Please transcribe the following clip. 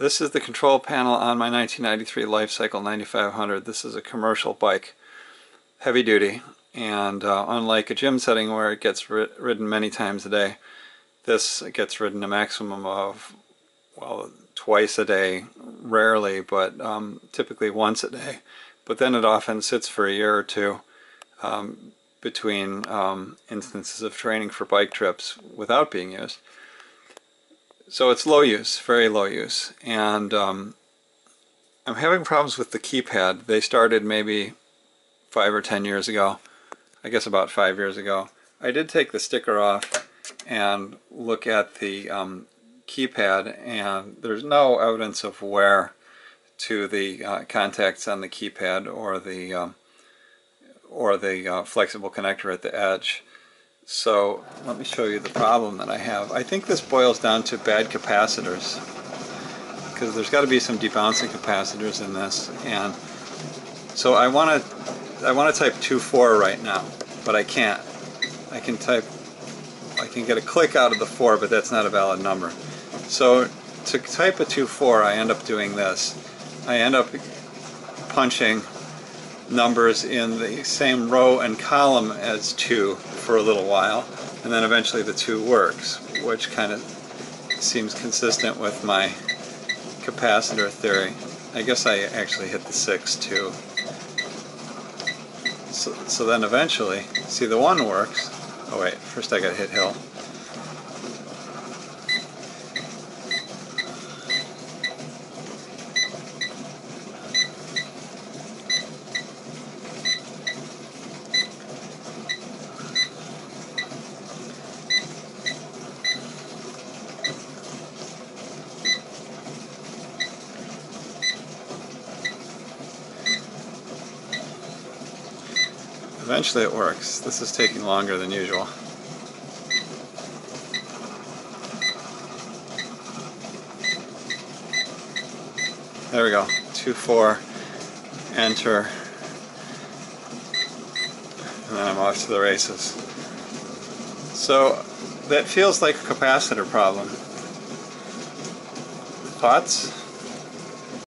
This is the control panel on my 1993 Lifecycle 9500. This is a commercial bike, heavy duty, and unlike a gym setting where it gets ridden many times a day, this gets ridden a maximum of, well, twice a day, rarely, but typically once a day. But then it often sits for a year or two between instances of training for bike trips without being used. So it's low use, very low use, and I'm having problems with the keypad. They started maybe 5 or 10 years ago, I guess about 5 years ago. I did take the sticker off and look at the keypad, and there's no evidence of wear to the contacts on the keypad or the flexible connector at the edge. So let me show you the problem that I have. I think this boils down to bad capacitors, because there's got to be some debouncing capacitors in this, and so I want to type 2.4 right now, but I can't. I can get a click out of the 4, but that's not a valid number. So to type a 2.4, I end up doing this. I end up punching numbers in the same row and column as 2 for a little while, and then eventually the 2 works, which kind of seems consistent with my capacitor theory. I guess I actually hit the 6 too. So then eventually, see, the 1 works. Oh wait, first I gotta hit hill. Eventually it works. This is taking longer than usual. There we go. 2.4, enter, and then I'm off to the races. So that feels like a capacitor problem. Thoughts?